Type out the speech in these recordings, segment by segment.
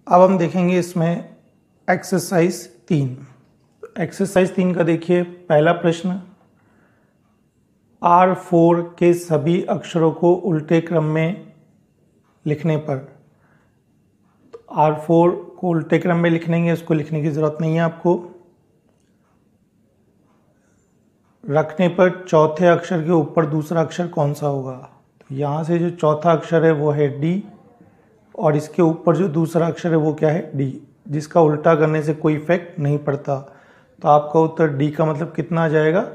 अब हम देखेंगे इसमें एक्सरसाइज 3। एक्सरसाइज 3 का देखिए पहला प्रश्न, R4 के सभी अक्षरों को उल्टे क्रम में लिखने पर। तो R4 को उल्टे क्रम में लिखेंगे, उसको लिखने की ज़रूरत नहीं है आपको। रखने पर चौथे अक्षर के ऊपर दूसरा अक्षर कौन सा होगा? तो यहाँ से जो चौथा अक्षर है वो है D और इसके ऊपर जो दूसरा अक्षर है वो क्या है? D, जिसका उल्टा करने से कोई इफेक्ट नहीं पड़ता। तो आपका उत्तर D का मतलब कितना आ जाएगा?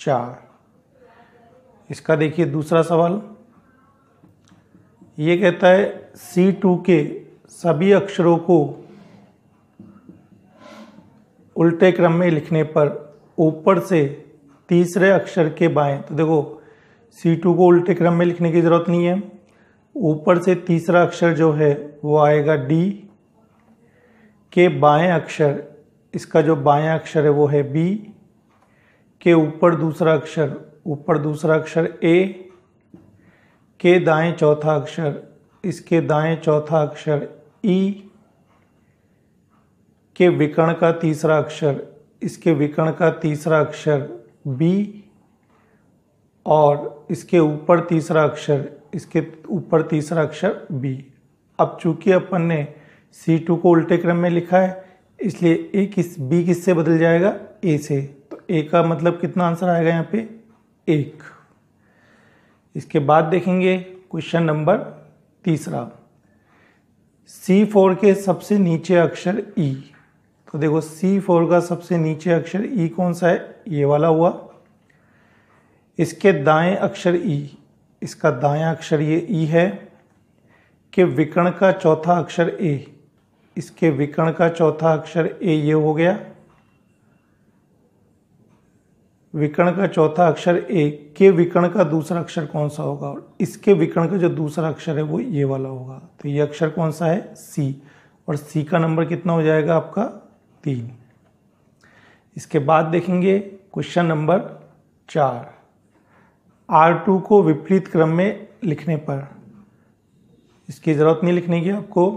4। इसका देखिए दूसरा सवाल, ये कहता है C2 के सभी अक्षरों को उल्टे क्रम में लिखने पर ऊपर से तीसरे अक्षर के बाएं। तो देखो C2 को उल्टे क्रम में लिखने की जरूरत नहीं है, ऊपर से तीसरा अक्षर जो है वो आएगा D के बाएं अक्षर, इसका जो बाएं अक्षर है वो है B के ऊपर दूसरा अक्षर A के दाएं चौथा अक्षर, इसके दाएं चौथा अक्षर E के विकर्ण का तीसरा अक्षर, इसके विकर्ण का तीसरा अक्षर B और इसके ऊपर तीसरा अक्षर, इसके ऊपर तीसरा अक्षर B। अब चूंकि अपन ने C2 को उल्टे क्रम में लिखा है इसलिए B किससे बदल जाएगा? A से। तो A का मतलब कितना आंसर आएगा यहाँ पे? 1। इसके बाद देखेंगे क्वेश्चन नंबर तीसरा, C4 के सबसे नीचे अक्षर E। तो देखो C4 का सबसे नीचे अक्षर E कौन सा है? ये वाला हुआ। इसके दाएं अक्षर E, इसका दायां अक्षर ये E है कि विकर्ण का चौथा अक्षर A, इसके विकर्ण का चौथा अक्षर A ये हो गया। विकर्ण का चौथा अक्षर A के विकर्ण का दूसरा अक्षर कौन सा होगा? और इसके विकर्ण का जो दूसरा अक्षर है वो ये वाला होगा। तो ये अक्षर कौन सा है? C। और C का नंबर कितना हो जाएगा आपका? 3। इसके बाद देखेंगे क्वेश्चन नंबर 4, R2 को विपरीत क्रम में लिखने पर। इसकी जरूरत नहीं लिखने की आपको।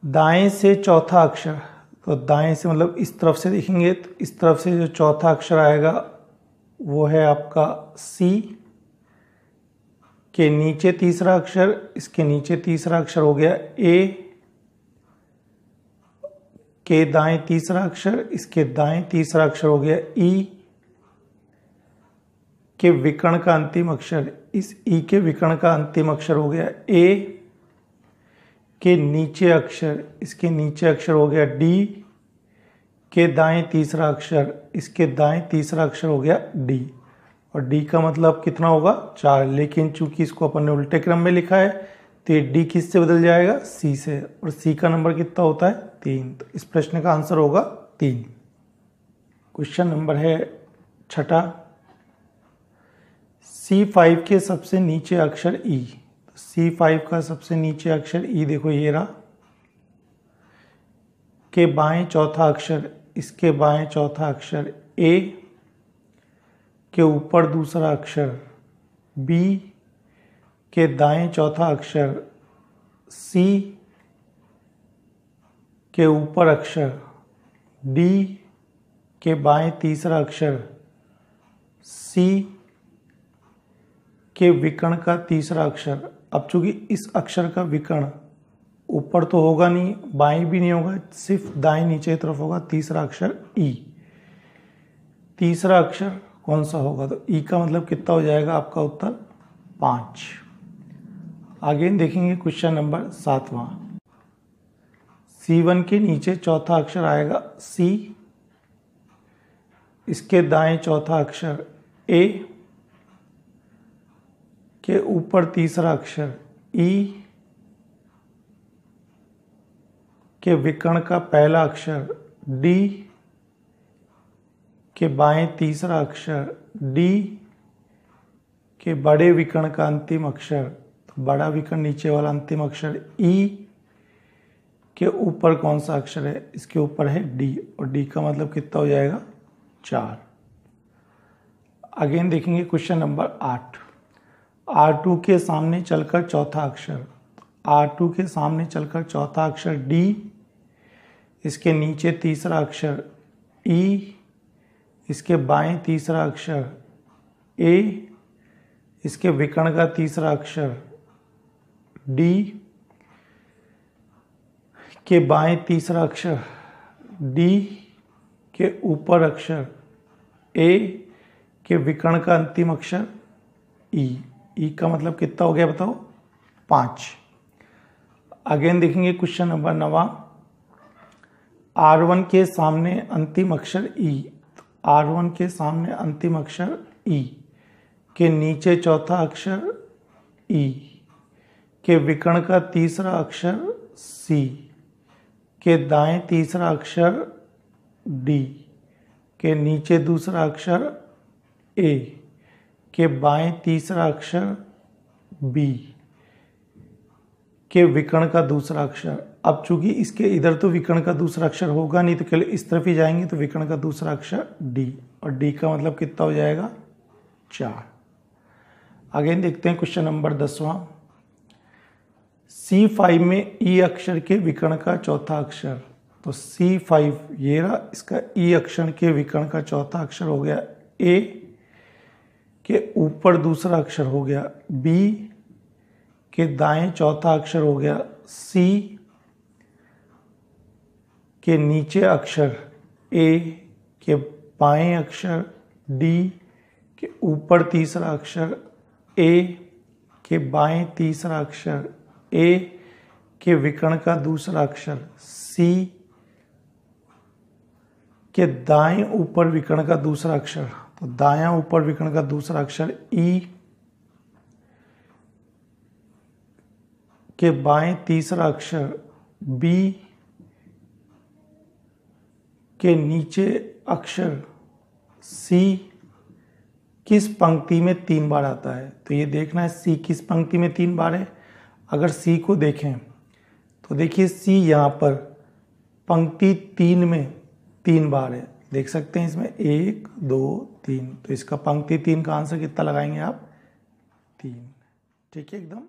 दाएं से चौथा अक्षर, तो दाएं से मतलब इस तरफ से देखेंगे तो इस तरफ से जो चौथा अक्षर आएगा वो है आपका C के नीचे तीसरा अक्षर, इसके नीचे तीसरा अक्षर हो गया A के दाएं तीसरा अक्षर, इसके दाएं तीसरा अक्षर हो गया E के विकर्ण का अंतिम अक्षर, इस E के विकर्ण का अंतिम अक्षर हो गया A के नीचे अक्षर, इसके नीचे अक्षर हो गया D के दाएं तीसरा अक्षर, इसके दाएं तीसरा अक्षर हो गया D। और D का मतलब कितना होगा? 4। लेकिन चूंकि इसको अपन ने उल्टे क्रम में लिखा है तो ये D किससे बदल जाएगा? C से। और C का नंबर कितना होता है? 3। तो इस प्रश्न का आंसर होगा 3। क्वेश्चन नंबर है छठा, C5 के सबसे नीचे अक्षर E। C5 का सबसे नीचे अक्षर E देखो ये रहा, के बाएं चौथा अक्षर, इसके बाएं चौथा अक्षर A के ऊपर दूसरा अक्षर B के दाएं चौथा अक्षर C के ऊपर अक्षर D के बाएं तीसरा अक्षर C के विकर्ण का तीसरा अक्षर। अब चूंकि इस अक्षर का विकर्ण ऊपर तो होगा नहीं, बाएं भी नहीं होगा, सिर्फ दाएं नीचे की तरफ होगा, तीसरा अक्षर E। तीसरा अक्षर कौन सा होगा? तो E का मतलब कितना हो जाएगा आपका उत्तर? 5। आगे देखेंगे क्वेश्चन नंबर 7वां, C1 के नीचे चौथा अक्षर आएगा C, इसके दाएं चौथा अक्षर A के ऊपर तीसरा अक्षर E के विकर्ण का पहला अक्षर D के बाएं तीसरा अक्षर D के बड़े विकर्ण का अंतिम अक्षर, तो बड़ा विकर्ण नीचे वाला अंतिम अक्षर E के ऊपर कौन सा अक्षर है? इसके ऊपर है D। और D का मतलब कितना हो जाएगा? 4। अगेन देखेंगे क्वेश्चन नंबर 8, R2 के सामने चलकर चौथा अक्षर। R2 के सामने चलकर चौथा अक्षर D, इसके नीचे तीसरा अक्षर E, इसके बाएं तीसरा अक्षर A, इसके विकर्ण का तीसरा अक्षर D, के बाएं तीसरा अक्षर D, के ऊपर अक्षर A, के विकर्ण का अंतिम अक्षर E। E का मतलब कितना हो गया बताओ? 5। अगेन देखेंगे क्वेश्चन नंबर 9। R1 के सामने अंतिम अक्षर E, R1 के सामने अंतिम अक्षर E, के नीचे चौथा अक्षर E, के विकर्ण का तीसरा अक्षर C, के दाएं तीसरा अक्षर D, के नीचे दूसरा अक्षर A, के बाएं तीसरा अक्षर B, के विकर्ण का दूसरा अक्षर। अब चूंकि इसके इधर तो विकर्ण का दूसरा अक्षर होगा नहीं, तो केवल इस तरफ ही जाएंगे, तो विकर्ण का दूसरा अक्षर D, और D का मतलब कितना हो जाएगा? 4। अगेन देखते हैं क्वेश्चन नंबर 10वां। C5 में E अक्षर के विकर्ण का चौथा अक्षर, तो C5 ये रहा, इसका E अक्षर के विकर्ण का चौथा अक्षर हो गया A, के ऊपर दूसरा अक्षर हो गया B, के दाएं चौथा अक्षर हो गया C, के नीचे अक्षर A, के बाएं अक्षर D, के ऊपर तीसरा अक्षर A, के बाएं तीसरा अक्षर A, के विकर्ण का दूसरा अक्षर C, के दाएं ऊपर विकर्ण का दूसरा अक्षर, तो दायां ऊपर विकर्ण का दूसरा अक्षर E, के बाएं तीसरा अक्षर B, के नीचे अक्षर C किस पंक्ति में 3 बार आता है। तो ये देखना है C किस पंक्ति में 3 बार है। अगर C को देखें तो देखिए C यहाँ पर पंक्ति 3 में 3 बार है, देख सकते हैं इसमें 1 2 3, तो इसका पंक्ति 3 का आंसर कितना लगाएंगे आप? 3। ठीक है एकदम।